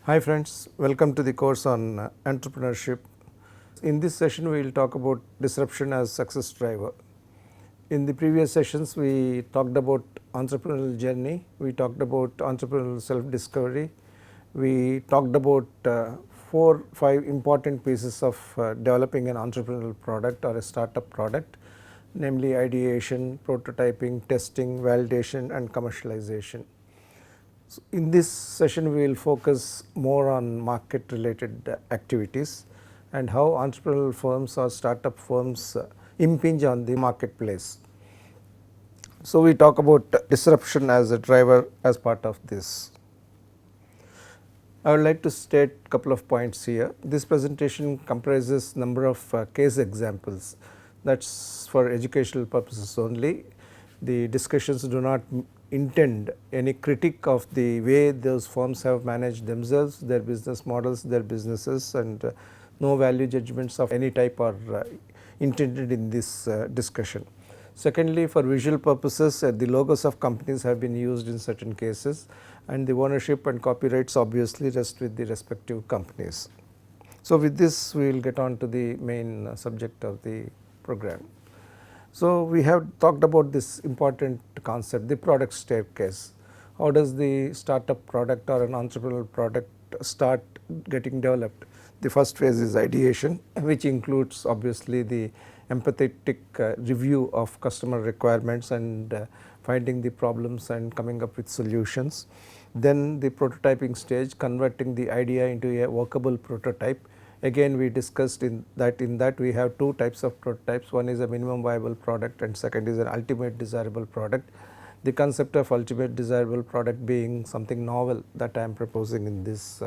Hi friends, welcome to the course on entrepreneurship. In this session we will talk about disruption as success driver. In the previous sessions we talked about entrepreneurial journey, we talked about entrepreneurial self-discovery, we talked about 4-5 important pieces of developing an entrepreneurial product or a startup product, namely ideation, prototyping, testing, validation and commercialization. So in this session we will focus more on market related activities and how entrepreneurial firms or startup firms impinge on the marketplace. So we talk about disruption as a driver as part of this. I would like to state a couple of points here. This presentation comprises number of case examples, that is for educational purposes only. The discussions do not intend any critique of the way those firms have managed themselves, their business models, their businesses, and no value judgments of any type are intended in this discussion. Secondly, for visual purposes, the logos of companies have been used in certain cases, and the ownership and copyrights obviously rest with the respective companies. So with this we will get on to the main subject of the program. So we have talked about this important concept, the product staircase. How does the startup product or an entrepreneurial product start getting developed? The first phase is ideation, which includes obviously the empathetic review of customer requirements and finding the problems and coming up with solutions. Then the prototyping stage, converting the idea into a workable prototype. Again we discussed in that we have two types of prototypes, one is a minimum viable product and second is an ultimate desirable product. The concept of ultimate desirable product being something novel that I am proposing in this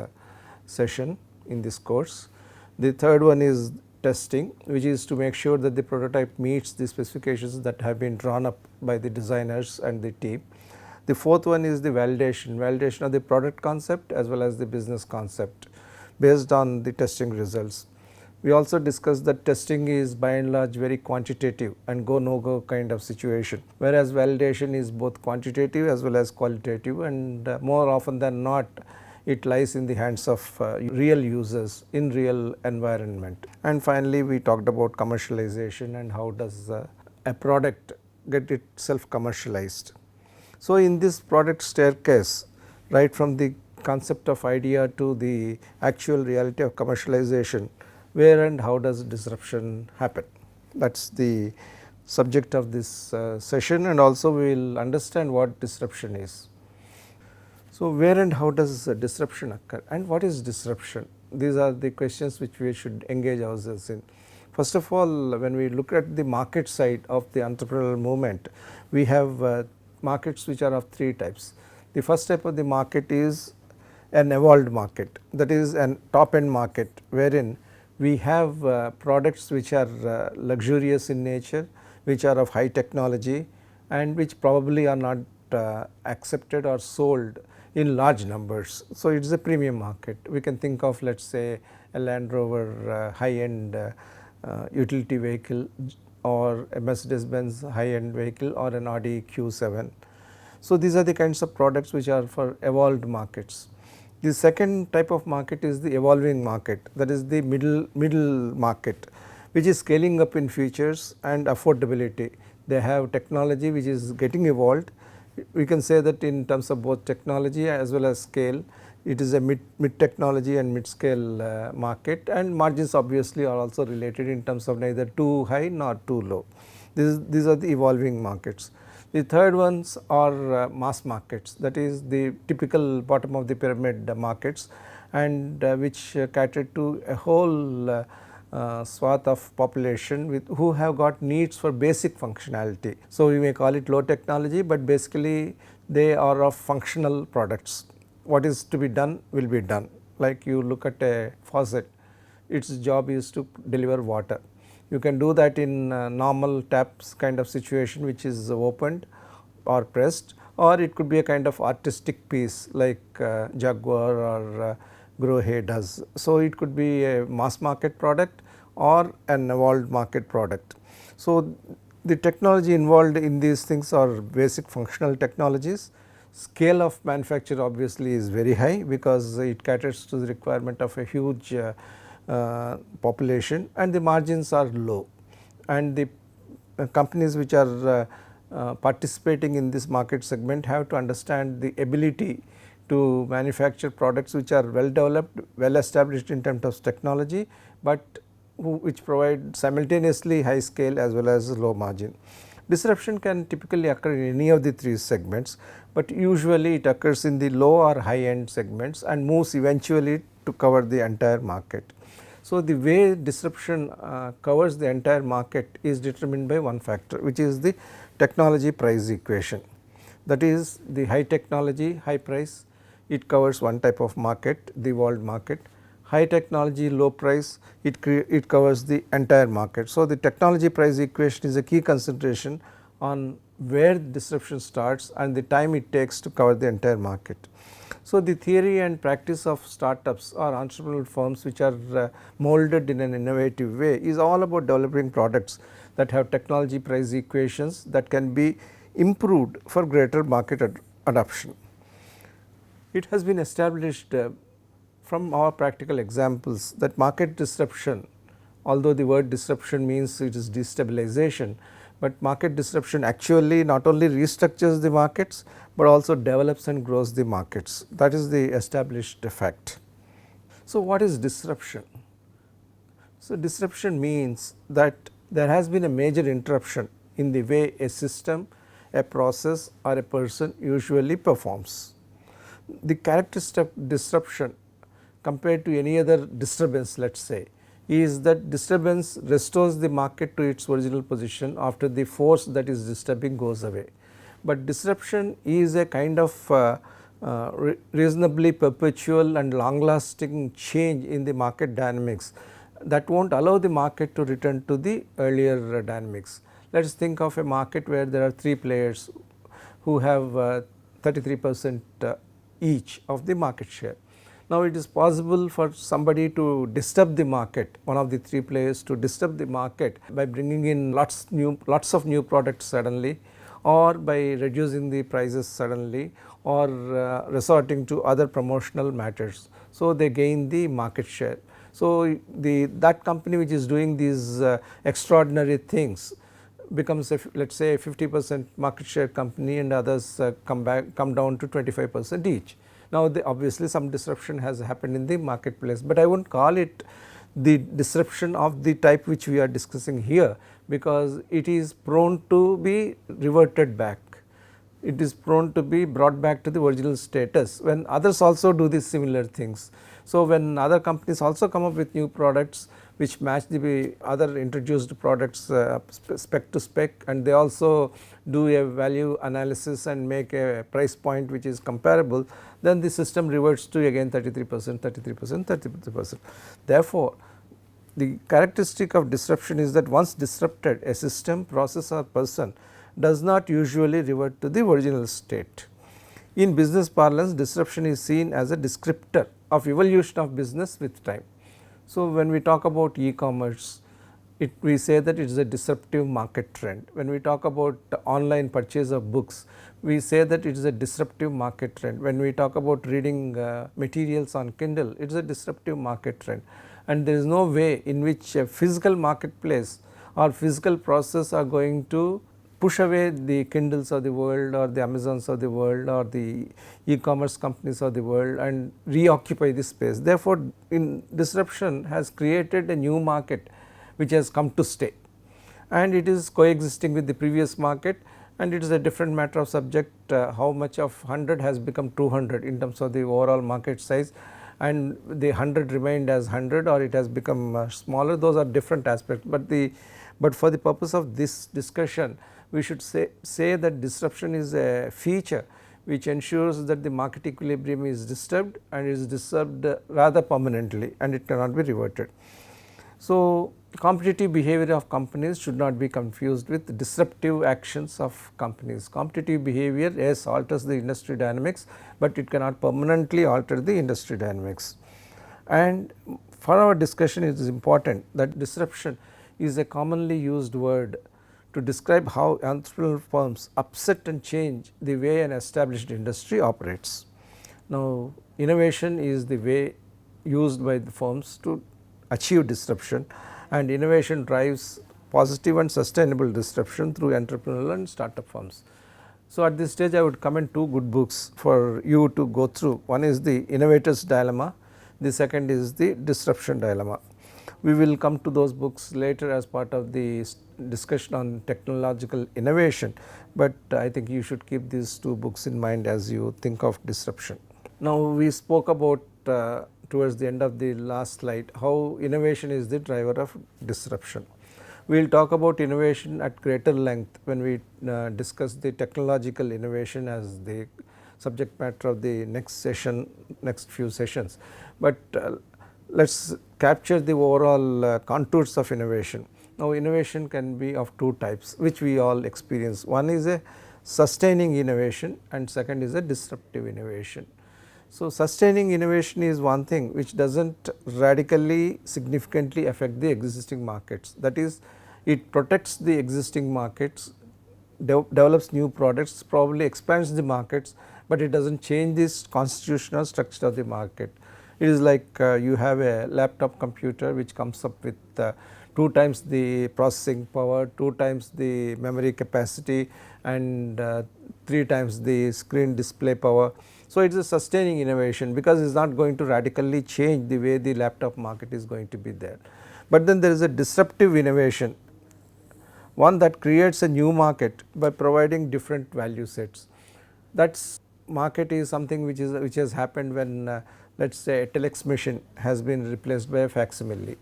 session, in this course. The third one is testing, which is to make sure that the prototype meets the specifications that have been drawn up by the designers and the team. The fourth one is the validation of the product concept as well as the business concept based on the testing results. We also discussed that testing is by and large very quantitative and go no go kind of situation, whereas validation is both quantitative as well as qualitative, and more often than not it lies in the hands of real users in real environment. And finally we talked about commercialization and how does a product get itself commercialized. So in this product staircase, right from the concept of idea to the actual reality of commercialization, where and how does disruption happen? That is the subject of this session, and also we will understand what disruption is. So where and how does disruption occur and what is disruption? These are the questions which we should engage ourselves in. First of all, when we look at the market side of the entrepreneurial movement, we have markets which are of three types. The first type of the market is an evolved market, that is an top end market wherein we have products which are luxurious in nature, which are of high technology and which probably are not accepted or sold in large numbers. So it is a premium market. We can think of, let us say, a Land Rover high end utility vehicle, or a Mercedes-Benz high end vehicle, or an Audi Q7. So these are the kinds of products which are for evolved markets. The second type of market is the evolving market, that is the middle market, which is scaling up in features and affordability. They have technology which is getting evolved. We can say that in terms of both technology as well as scale, it is a mid technology and mid scale market, and margins obviously are also related in terms of neither too high nor too low. These are the evolving markets. The third ones are mass markets, that is the typical bottom of the pyramid markets, and which cater to a whole swath of population who have got needs for basic functionality. So we may call it low technology, but basically they are of functional products. What is to be done will be done. Like you look at a faucet, its job is to deliver water. You can do that in normal taps kind of situation, which is opened or pressed, or it could be a kind of artistic piece like Jaguar or Grohe does. So it could be a mass market product or an evolved market product. So the technology involved in these things are basic functional technologies. scale of manufacture obviously is very high because it caters to the requirement of a huge population, and the margins are low, and the companies which are participating in this market segment have to understand the ability to manufacture products which are well developed, well established in terms of technology, but which provide simultaneously high scale as well as low margin. Disruption can typically occur in any of the three segments, but usually it occurs in the low or high end segments and moves eventually to cover the entire market. So, the way disruption covers the entire market is determined by one factor, which is the technology price equation. That is, the high technology, high price, it covers one type of market, the world market. High technology, low price, it covers the entire market. So, the technology price equation is a key consideration on where disruption starts and the time it takes to cover the entire market. So, the theory and practice of startups or entrepreneurial firms which are molded in an innovative way is all about developing products that have technology price equations that can be improved for greater market adoption. It has been established from our practical examples that market disruption, although the word disruption means it is destabilization, but market disruption actually not only restructures the markets, but also develops and grows the markets. That is the established fact. So, what is disruption? So, disruption means that there has been a major interruption in the way a system, a process or a person usually performs. The characteristic of disruption compared to any other disturbance, let us say, is that disturbance restores the market to its original position after the force that is disturbing goes away. But disruption is a kind of reasonably perpetual and long lasting change in the market dynamics that will not allow the market to return to the earlier dynamics. Let us think of a market where there are 3 players who have 33% each of the market share. Now, it is possible for somebody to disturb the market, one of the 3 players to disturb the market by bringing in lots of new products suddenly, or by reducing the prices suddenly, or resorting to other promotional matters. So, they gain the market share. So, that company which is doing these extraordinary things becomes let us say a 50% market share company, and others come down to 25% each. Now, obviously some disruption has happened in the marketplace, but I will not call it the disruption of the type which we are discussing here, because it is prone to be reverted back. It is prone to be brought back to the original status when others also do these similar things. So, when other companies also come up with new products which match the other introduced products spec to spec, and they also do a value analysis and make a price point which is comparable, then the system reverts to again 33%, 33%, 33%. Therefore, the characteristic of disruption is that once disrupted, a system, process or person does not usually revert to the original state. In business parlance, disruption is seen as a descriptor of evolution of business with time. So, when we talk about e-commerce, we say that it is a disruptive market trend. When we talk about online purchase of books, we say that it is a disruptive market trend. When we talk about reading materials on Kindle, it is a disruptive market trend, and there is no way in which a physical marketplace or physical process are going to push away the Kindles of the world or the Amazons of the world or the e-commerce companies of the world and reoccupy this space. Therefore, disruption has created a new market which has come to stay, and it is coexisting with the previous market, and it is a different matter of subject how much of 100 has become 200 in terms of the overall market size, and the 100 remained as 100 or it has become smaller. Those are different aspects, but for the purpose of this discussion, we should say that disruption is a feature which ensures that the market equilibrium is disturbed, and is disturbed rather permanently, and it cannot be reverted. So, competitive behavior of companies should not be confused with disruptive actions of companies. Competitive behavior, yes, alters the industry dynamics, but it cannot permanently alter the industry dynamics. And for our discussion, it is important that disruption is a commonly used word to describe how entrepreneurial firms upset and change the way an established industry operates. Now, innovation is the way used by the firms to achieve disruption, and innovation drives positive and sustainable disruption through entrepreneurial and startup firms. So, at this stage I would commend two good books for you to go through. One is the Innovator's Dilemma, the second is the Disruption Dilemma. We will come to those books later as part of the discussion on technological innovation, but I think you should keep these two books in mind as you think of disruption. Now, we spoke about towards the end of the last slide how innovation is the driver of disruption. We will talk about innovation at greater length when we discuss the technological innovation as the subject matter of the next session, next few sessions. But let us capture the overall contours of innovation. Now, innovation can be of two types which we all experience. One is a sustaining innovation and second is a disruptive innovation. So, sustaining innovation is one thing which does not radically significantly affect the existing markets, that is, it protects the existing markets, develops new products, probably expands the markets, but it does not change this constitutional structure of the market. It is like you have a laptop computer which comes up with 2 times the processing power, 2 times the memory capacity and 3 times the screen display power. So, it is a sustaining innovation because it is not going to radically change the way the laptop market is going to be there. But then there is a disruptive innovation, one that creates a new market by providing different value sets. That market is something which has happened when let us say a telex machine has been replaced by a facsimile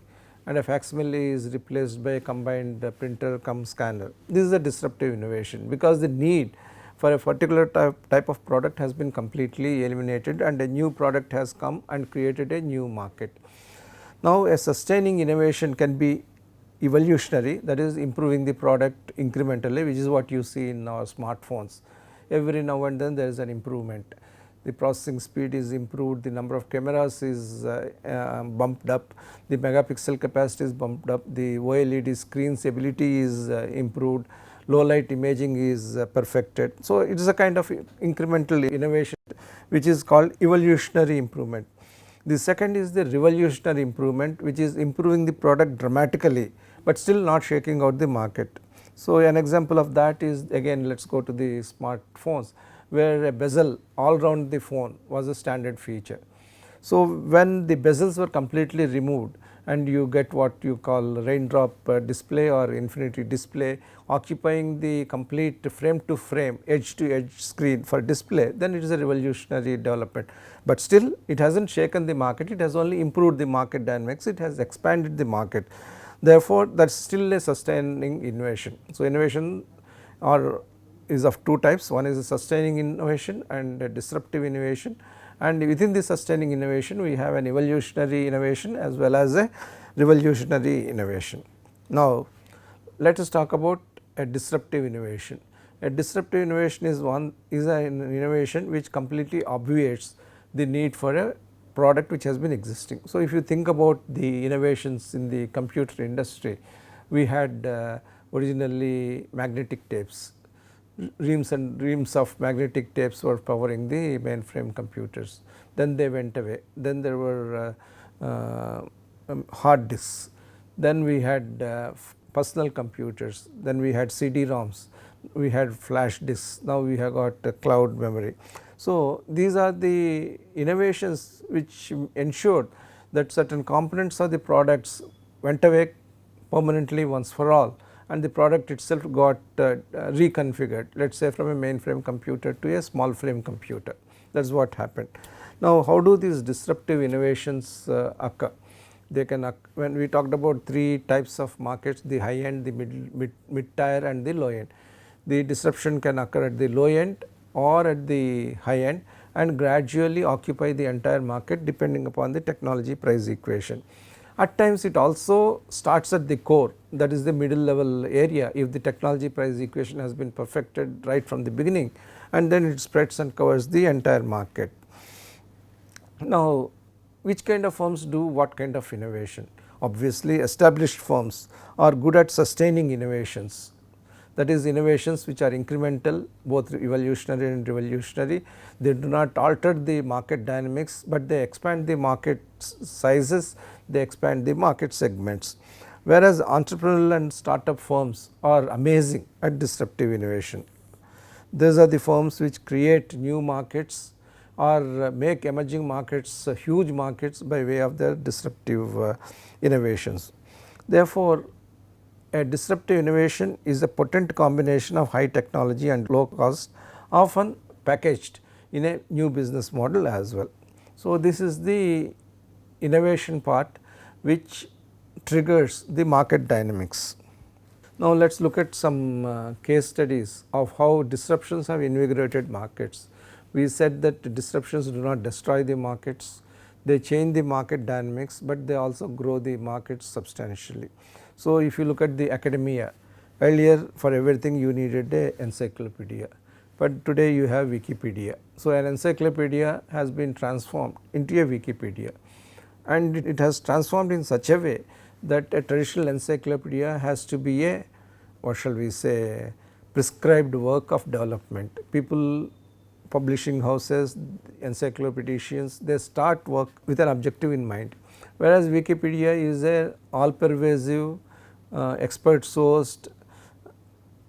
and a facsimile is replaced by a combined printer cum scanner. This is a disruptive innovation because the need for a particular type of product has been completely eliminated and a new product has come and created a new market. Now, a sustaining innovation can be evolutionary, that is improving the product incrementally, which is what you see in our smartphones. Every now and then there is an improvement. The processing speed is improved, the number of cameras is bumped up, the megapixel capacity is bumped up, the OLED screen's ability is improved, low light imaging is perfected. So, it is a kind of incremental innovation which is called evolutionary improvement. The second is the revolutionary improvement, which is improving the product dramatically, but still not shaking out the market. So, an example of that is, again let us go to the smartphones where a bezel all round the phone was a standard feature. So, when the bezels were completely removed and you get what you call raindrop display or infinity display occupying the complete frame to frame, edge to edge screen for display, then it is a revolutionary development. But still it has not shaken the market, it has only improved the market dynamics, it has expanded the market. Therefore, that is still a sustaining innovation. So, innovation is of two types, one is a sustaining innovation and a disruptive innovation, and within the sustaining innovation we have an evolutionary innovation as well as a revolutionary innovation. Now, let us talk about a disruptive innovation. A disruptive innovation is an innovation which completely obviates the need for a product which has been existing. So, if you think about the innovations in the computer industry, we had originally magnetic tapes, reams and reams of magnetic tapes were powering the mainframe computers, then they went away, then there were hard disks, then we had personal computers, then we had CD-ROMs, we had flash disks, now we have got cloud memory. So, these are the innovations which ensured that certain components of the products went away permanently once for all and the product itself got reconfigured, let us say from a mainframe computer to a small frame computer, that is what happened. Now, how do these disruptive innovations occur? They can when we talked about 3 types of markets, the high end, the mid tier and the low end. The disruption can occur at the low end or at the high end and gradually occupy the entire market depending upon the technology price equation. At times it also starts at the core, that is the middle level area, if the technology price equation has been perfected right from the beginning, and then it spreads and covers the entire market. Now, which kind of firms do what kind of innovation? Obviously established firms are good at sustaining innovations. that is innovations which are incremental, both evolutionary and revolutionary. They do not alter the market dynamics, but they expand the market sizes, they expand the market segments. Whereas entrepreneurial and startup firms are amazing at disruptive innovation. These are the firms which create new markets or make emerging markets huge markets by way of their disruptive innovations. Therefore, a disruptive innovation is a potent combination of high technology and low cost, often packaged in a new business model as well. So, this is the innovation part which triggers the market dynamics. Now, let us look at some case studies of how disruptions have invigorated markets. We said that disruptions do not destroy the markets, they change the market dynamics, but they also grow the markets substantially. So, if you look at the academia, earlier for everything you needed a encyclopedia, but today you have Wikipedia. So, an encyclopedia has been transformed into a Wikipedia, and it has transformed in such a way that a traditional encyclopedia has to be a, what shall we say, prescribed work of development. People, publishing houses, encyclopedicians, they start work with an objective in mind, whereas Wikipedia is a all pervasive, expert sourced,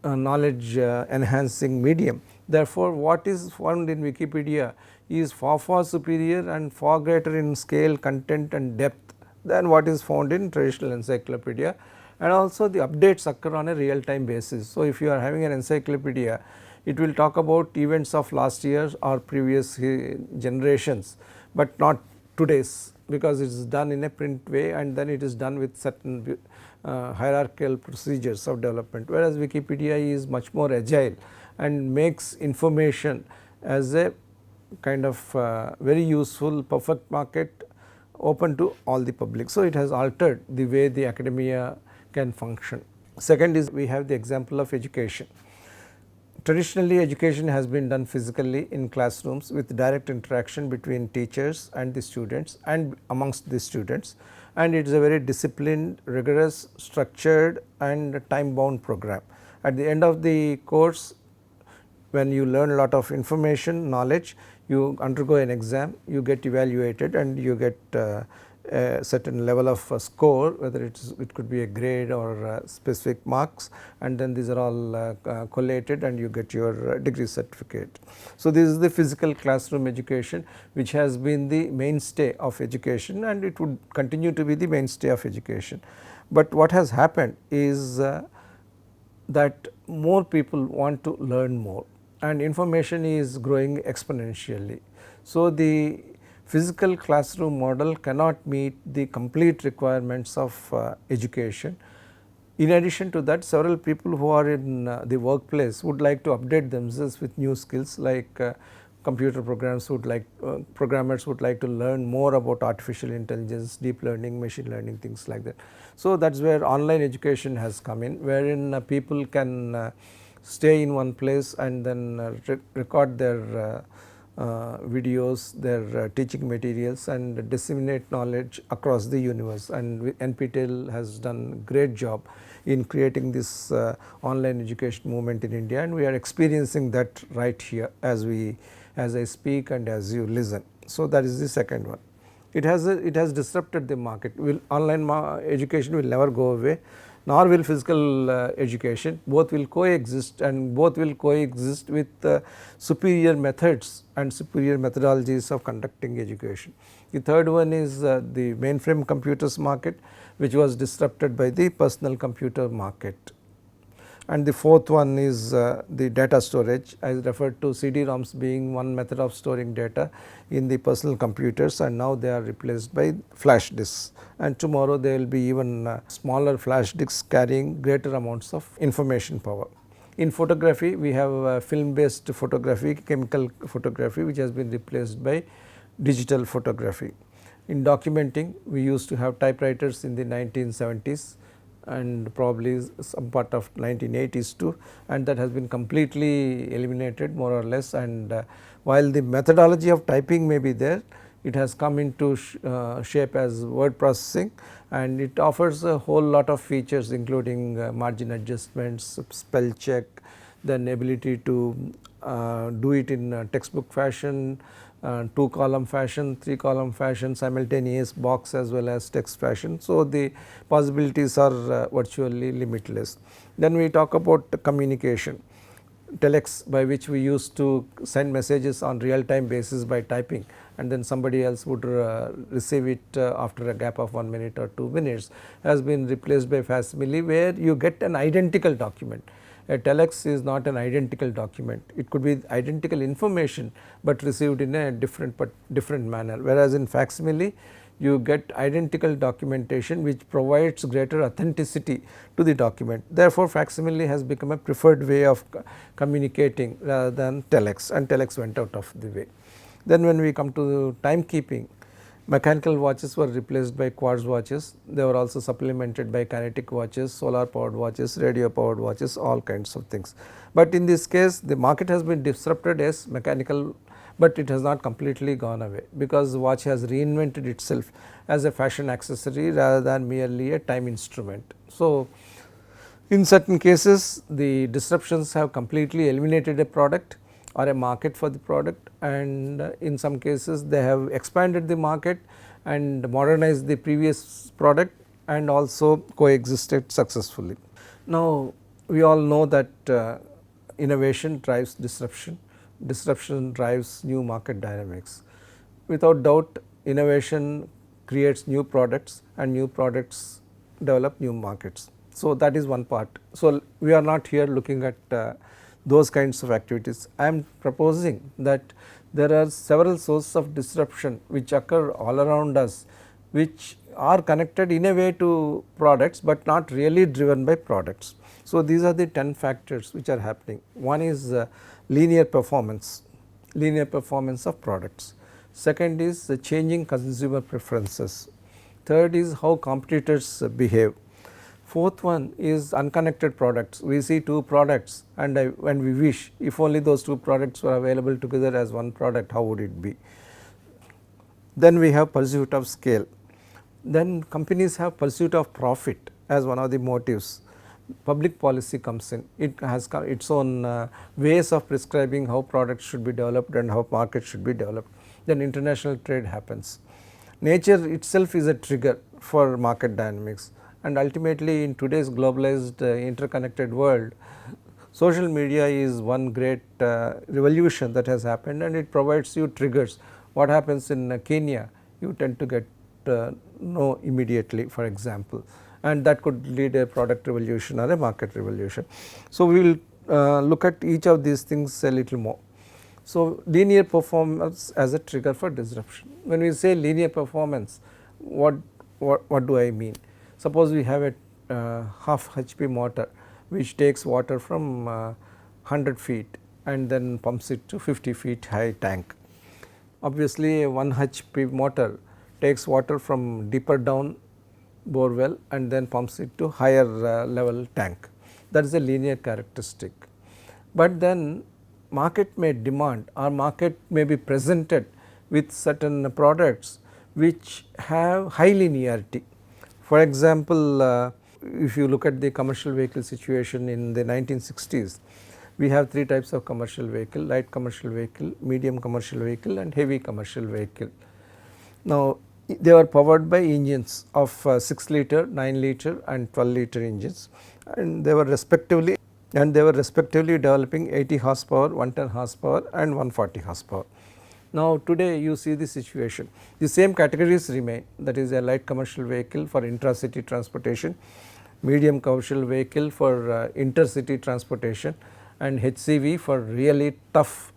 knowledge enhancing medium. Therefore, what is found in Wikipedia is far superior and far greater in scale, content and depth than what is found in traditional encyclopedia, and also the updates occur on a real time basis. So, if you are having an encyclopedia, it will talk about events of last year or previous generations, but not today's, because it is done in a print way and then it is done with certain hierarchical procedures of development, whereas Wikipedia is much more agile and makes information as a kind of very useful perfect market open to all the public. So, it has altered the way the academia can function. Second is, we have the example of education. Traditionally, education has been done physically in classrooms with direct interaction between teachers and the students and amongst the students, and it is a very disciplined, rigorous, structured and time bound program. At the end of the course, when you learn a lot of information, knowledge, you undergo an exam, you get evaluated and you get a certain level of score, whether it could be a grade or specific marks, and then these are all collated and you get your degree certificate. So, this is the physical classroom education which has been the mainstay of education, and it would continue to be the mainstay of education. But what has happened is that more people want to learn more and information is growing exponentially. So, the physical classroom model cannot meet the complete requirements of education. In addition to that, several people who are in the workplace would like to update themselves with new skills, like computer programs would like programmers would like to learn more about artificial intelligence, deep learning, machine learning, things like that. So, that is where online education has come in, wherein people can stay in one place and then record their videos, their teaching materials and disseminate knowledge across the universe, and NPTEL has done great job in creating this online education movement in India, and we are experiencing that right here as I speak and as you listen. So, that is the second one. It has disrupted the market. Online education will never go away, nor will physical education. Both will coexist, and both will coexist with superior methods and superior methodologies of conducting education. The third one is the mainframe computers market, which was disrupted by the personal computer market. And the fourth one is the data storage. I referred to CD-ROMs being one method of storing data in the personal computers, and now they are replaced by flash disks, and tomorrow there will be even smaller flash disks carrying greater amounts of information power. In photography, we have film based photography, chemical photography, which has been replaced by digital photography. In documenting, we used to have typewriters in the 1970s and probably some part of 1980s too, and that has been completely eliminated more or less. And while the methodology of typing may be there, it has come into shape as word processing, and it offers a whole lot of features including margin adjustments, spell check, then ability to do it in textbook fashion, 2 column fashion, 3 column fashion, simultaneous box as well as text fashion. So, the possibilities are virtually limitless. Then we talk about communication, telex, by which we used to send messages on real time basis by typing, and then somebody else would receive it after a gap of 1 minute or 2 minutes, has been replaced by facsimile, where you get an identical document. A telex is not an identical document, it could be identical information, but received in a different manner, whereas in facsimile you get identical documentation which provides greater authenticity to the document. Therefore, facsimile has become a preferred way of communicating rather than telex, and telex went out of the way. Then when we come to timekeeping, mechanical watches were replaced by quartz watches. They were also supplemented by kinetic watches, solar powered watches, radio powered watches, all kinds of things. But in this case the market has been disrupted as mechanical, but it has not completely gone away, because the watch has reinvented itself as a fashion accessory rather than merely a time instrument. So, in certain cases the disruptions have completely eliminated a product or a market for the product, and in some cases they have expanded the market and modernized the previous product and also coexisted successfully. Now, we all know that innovation drives disruption, disruption drives new market dynamics. Without doubt, innovation creates new products and new products develop new markets. So, that is one part. So, we are not here looking at those kinds of activities. I am proposing that there are several sources of disruption which occur all around us, which are connected in a way to products, but not really driven by products. So, these are the 10 factors which are happening. One is linear performance of products. Second is the changing consumer preferences. Third is how competitors behave. Fourth one is unconnected products. We see two products, and when we wish, if only those two products were available together as one product, how would it be? Then we have pursuit of scale. Then companies have pursuit of profit as one of the motives. Public policy comes in, it has its own ways of prescribing how products should be developed and how markets should be developed. Then international trade happens. Nature itself is a trigger for market dynamics, and ultimately in today's globalized interconnected world, social media is one great revolution that has happened, and it provides you triggers. What happens in Kenya, you tend to get know immediately, for example, and that could lead a product revolution or a market revolution. So, we will look at each of these things a little more. So, linear performance as a trigger for disruption. When we say linear performance, what do I mean? Suppose we have a half HP motor which takes water from 100 feet and then pumps it to 50 feet high tank. Obviously, a 1 HP motor takes water from deeper down bore well and then pumps it to higher level tank. That is a linear characteristic. But then market may demand, or market may be presented with certain products which have high linearity. For example, if you look at the commercial vehicle situation in the 1960s, we have 3 types of commercial vehicle: light commercial vehicle, medium commercial vehicle and heavy commercial vehicle. Now, they were powered by engines of 6 liter, 9 liter and 12 liter engines, and they were respectively developing 80 horsepower, 110 horsepower and 140 horsepower. Now, today you see the situation, the same categories remain, that is a light commercial vehicle for intracity transportation, medium commercial vehicle for intercity transportation, and HCV for really tough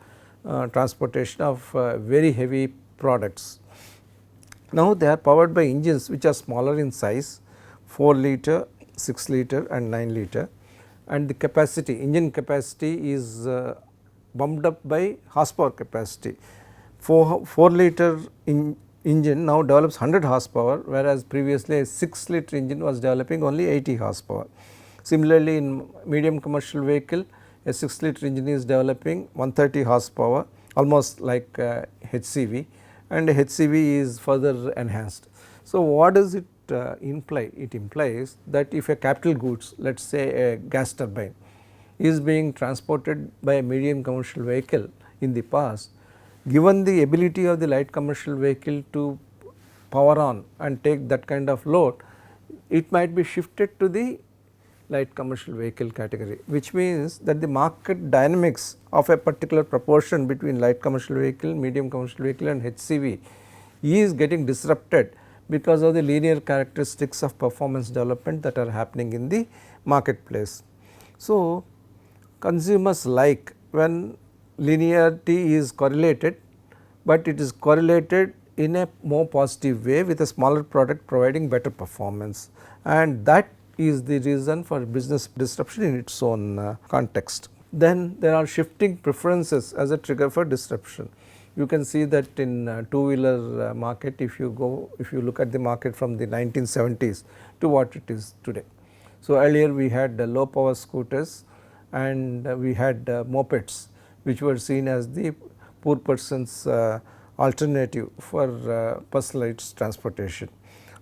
transportation of very heavy products. Now, they are powered by engines which are smaller in size, 4 liter, 6 liter and 9 liter, and the capacity, engine capacity is bumped up by horsepower capacity. 4 liter engine now develops 100 horsepower, whereas previously a 6 liter engine was developing only 80 horsepower. Similarly, in medium commercial vehicle, a 6 liter engine is developing 130 horsepower, almost like HCV, and HCV is further enhanced. So, what does it imply? It implies that if a capital goods, let us say a gas turbine, is being transported by a medium commercial vehicle in the past, given the ability of the light commercial vehicle to power on and take that kind of load, it might be shifted to the light commercial vehicle category, which means that the market dynamics of a particular proportion between light commercial vehicle, medium commercial vehicle and HCV is getting disrupted because of the linear characteristics of performance development that are happening in the marketplace. So, consumers like when linearity is correlated, but it is correlated in a more positive way with a smaller product providing better performance, and that is the reason for business disruption in its own context. Then there are shifting preferences as a trigger for disruption. You can see that in two-wheeler market, if you look at the market from the 1970s to what it is today. So, earlier we had low power scooters and we had mopeds, which were seen as the poor person's alternative for personalized transportation.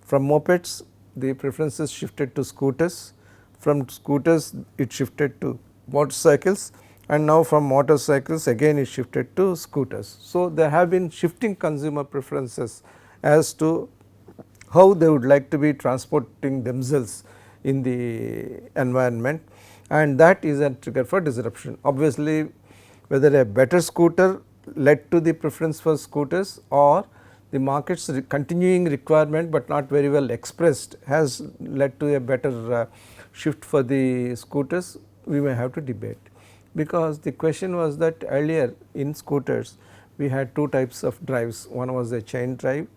From mopeds, the preferences shifted to scooters, from scooters it shifted to motorcycles, and now from motorcycles again it shifted to scooters. So, there have been shifting consumer preferences as to how they would like to be transporting themselves in the environment, and that is a trigger for disruption. Obviously, whether a better scooter led to the preference for scooters or the market's continuing requirement but not very well expressed has led to a better shift for the scooters, we may have to debate. Because the question was that earlier in scooters we had two types of drives, one was a chain drive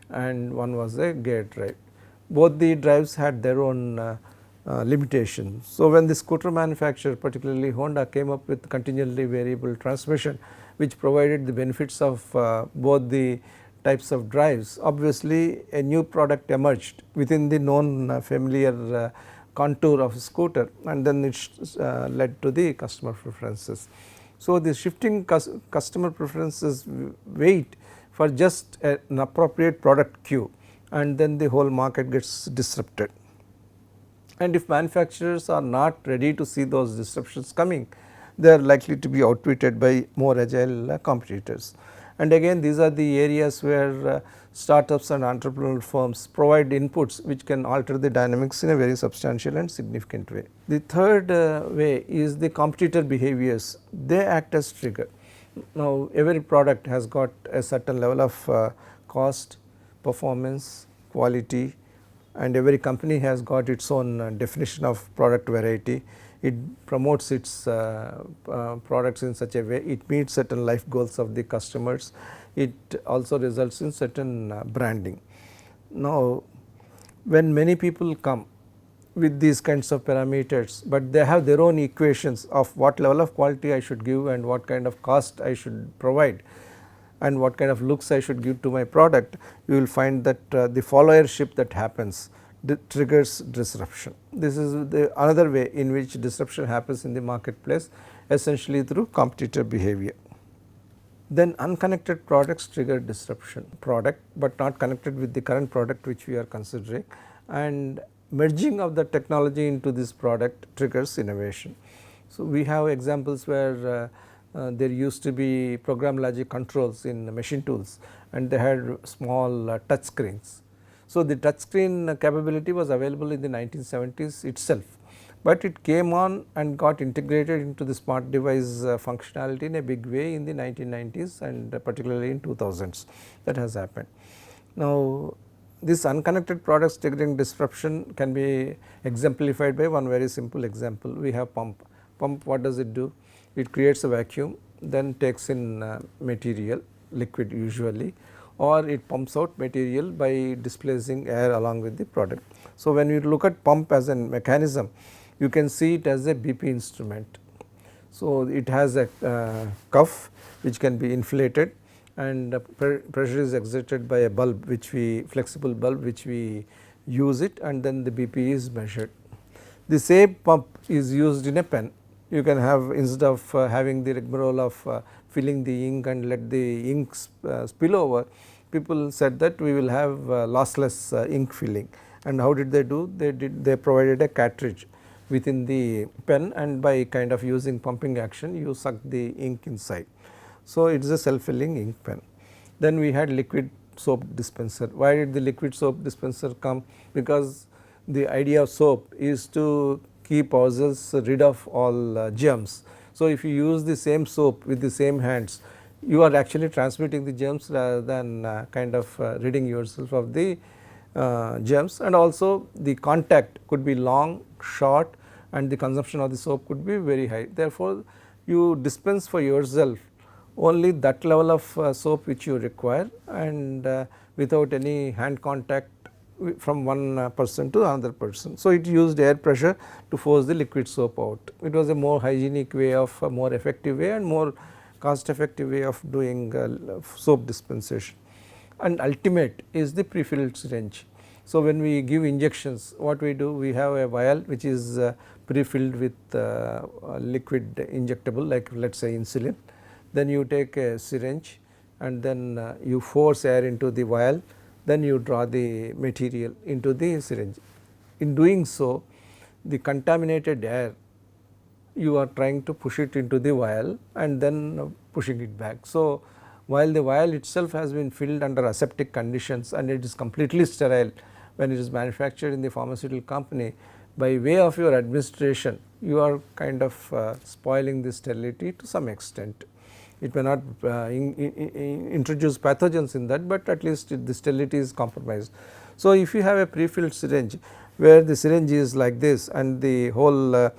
and one was a gear drive. Both the drives had their own limitations. So, when the scooter manufacturer, particularly Honda, came up with continually variable transmission, which provided the benefits of both the types of drives, obviously a new product emerged within the known familiar contour of a scooter, and then it led to the customer preferences. So, the shifting customer preferences wait for just an appropriate product queue, and then the whole market gets disrupted. And if manufacturers are not ready to see those disruptions coming, they are likely to be outwitted by more agile competitors. And again, these are the areas where startups and entrepreneurial firms provide inputs which can alter the dynamics in a very substantial and significant way. The third way is the competitor behaviors. They act as trigger. Now, every product has got a certain level of cost, performance, quality, and every company has got its own definition of product variety. It promotes its products in such a way, it meets certain life goals of the customers, it also results in certain branding. Now, when many people come with these kinds of parameters, but they have their own equations of what level of quality I should give and what kind of cost I should provide and what kind of looks I should give to my product, you will find that the followership that happens triggers disruption. This is another way in which disruption happens in the marketplace, essentially through competitor behavior. Then unconnected products trigger disruption, product but not connected with the current product which we are considering, and merging of the technology into this product triggers innovation. So, we have examples where there used to be program logic controls in machine tools and they had small touch screens. So, the touch screen capability was available in the 1970s itself, but it came on and got integrated into the smart device functionality in a big way in the 1990s and particularly in 2000s that has happened. Now, this unconnected products triggering disruption can be exemplified by one very simple example. We have pump. Pump, what does it do? It creates a vacuum, then takes in material, liquid usually, or it pumps out material by displacing air along with the product. So, when you look at pump as a mechanism, you can see it as a BP instrument. So, it has a cuff which can be inflated and pressure is exerted by a bulb which we flexible bulb which we use it, and then the BP is measured. The same pump is used in a pen. You can have, instead of having the rigmarole of filling the ink and let the ink spill over, people said that we will have lossless ink filling, and how did they do? They provided a cartridge within the pen, and by kind of using pumping action you suck the ink inside. So, it is a self filling ink pen. Then we had liquid soap dispenser. Why did the liquid soap dispenser come? Because the idea of soap is to keep ourselves rid of all germs. So, if you use the same soap with the same hands, you are actually transmitting the germs rather than kind of ridding yourself of the germs, and also the contact could be long, short, and the consumption of the soap could be very high. Therefore, you dispense for yourself only that level of soap which you require, and without any hand contact from one person to another person. So, it used air pressure to force the liquid soap out. It was a more hygienic way of more effective way and more cost effective way of doing soap dispensation. And ultimate is the pre-filled syringe. So, when we give injections, what we do, we have a vial which is pre-filled with liquid injectable, like let us say insulin. Then you take a syringe and then you force air into the vial, then you draw the material into the syringe. In doing so, the contaminated air, you are trying to push it into the vial and then pushing it back. So, while the vial itself has been filled under aseptic conditions and it is completely sterile when it is manufactured in the pharmaceutical company, by way of your administration you are kind of spoiling the sterility to some extent. It may not introduce pathogens in that, but at least the sterility is compromised. So, if you have a pre-filled syringe where the syringe is like this and the whole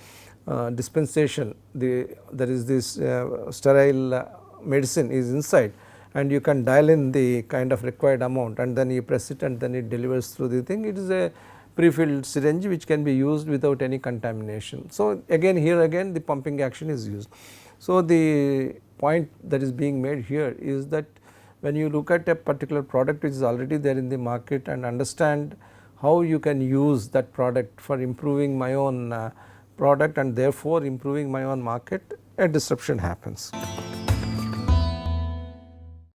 dispensation, there is this sterile medicine is inside, and you can dial in the kind of required amount and then you press it and then it delivers through the thing. It is a pre-filled syringe which can be used without any contamination. So, again here again the pumping action is used. So, the point that is being made here is that when you look at a particular product which is already there in the market and understand how you can use that product for improving my own product and therefore improving my own market, a disruption happens.